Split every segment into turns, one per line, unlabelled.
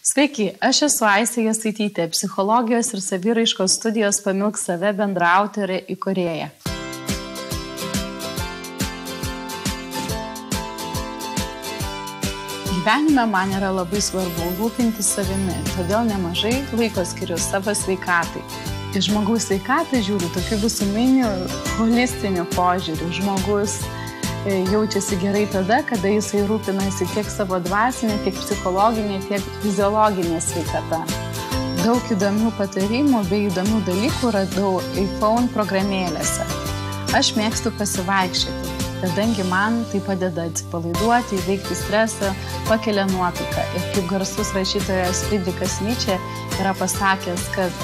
Sveiki, aš esu Aistė Jasaitytė, psichologijos ir saviraiškos studijos Pamilk save bendraautorė įkūrėja. Gyvenime man yra labai svarbu rūpintis savimi, todėl nemažai laiko skiriu savo sveikatai. Į žmogaus sveikatą žiūriu tokiu visuminiu, holistiniu požiūriu. Žmogus jaučiasi gerai tada, kada jisai rūpinasi tiek savo dvasinė, tiek psichologinė, tiek fiziologinė sveikata. Daug įdomių patarimų bei įdomių dalykų radau iPhone programėlėse. Aš mėgstu pasivaikščioti, kadangi man tai padeda atsipalaiduoti, įveikti stresą, pakelia nuotaiką. Ir kaip garsus rašytojas Friedrichas Nietzsche yra pasakęs, kad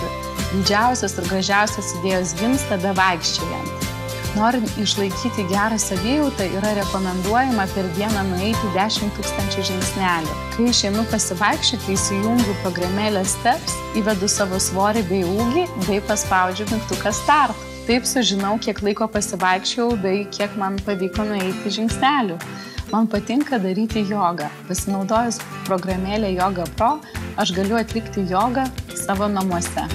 didžiausios ir gražiausios idėjos gimsta bevaikščiojant. Norint išlaikyti gerą savijautą, yra rekomenduojama per dieną nueiti 10 000 žingsnelių. Kai išeinu pasivaikščioti, įsijungiu programėlę Steps, įvedu savo svorį bei ūgį, bei paspaudžiu mygtuką Start. Taip sužinau, kiek laiko pasivaikščiojau, bei kiek man pavyko nueiti žingsnelių. Man patinka daryti jogą. Pasinaudojus programėlę Yoga Pro, aš galiu atlikti jogą savo namuose.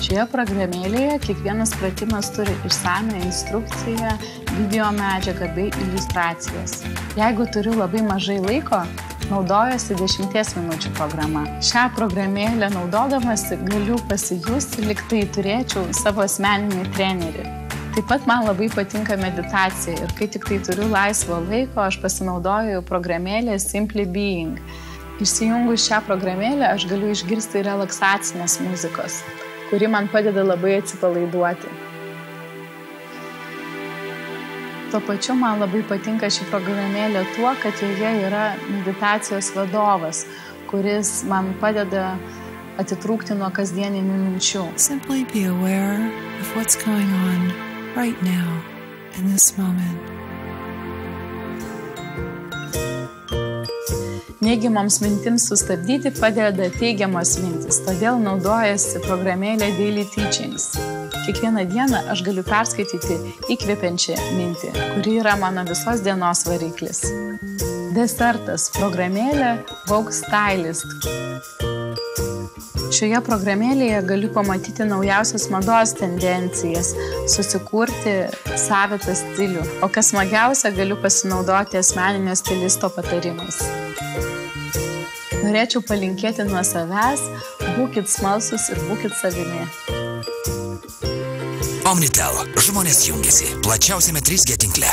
Šioje programėlėje kiekvienas pratimas turi išsamią instrukciją, video medžiagą bei iliustracijas. Jeigu turiu labai mažai laiko, naudojuosi 10 minučių programa. Šią programėlę naudodamasi galiu pasijusti, lyg tai turėčiau savo asmeninį trenerį. Taip pat man labai patinka meditacija ir kai tik tai turiu laisvo laiko, aš pasinaudoju programėlę Simply Being. Išsijungus šią programėlę, aš galiu išgirsti relaksacinės muzikos, kuri man padeda labai atsipalaiduoti. Tuo pačiu man labai patinka ši programėlė tuo, kad joje yra meditacijos vadovas, kuris man padeda atitrūkti nuo kasdieninių minčių.
Simply be aware of what's going on right now in this moment.
Neigiamoms mintims sustabdyti padeda teigiamos mintis, todėl naudojasi programėlė Daily Teachings. Kiekvieną dieną aš galiu perskaityti įkvepiančią mintį, kuri yra mano visos dienos variklis. Desertas programėlė Vogue Stylist. Šioje programėlėje galiu pamatyti naujausias mados tendencijas, susikurti savitą stilių, o kas smagiausia, galiu pasinaudoti asmeninio stilisto patarimais. Norėčiau palinkėti nuo savęs, būkit smalsus ir būkit savimi.
Omnitel. Žmonės jungiasi plačiausiame 3G tinkle.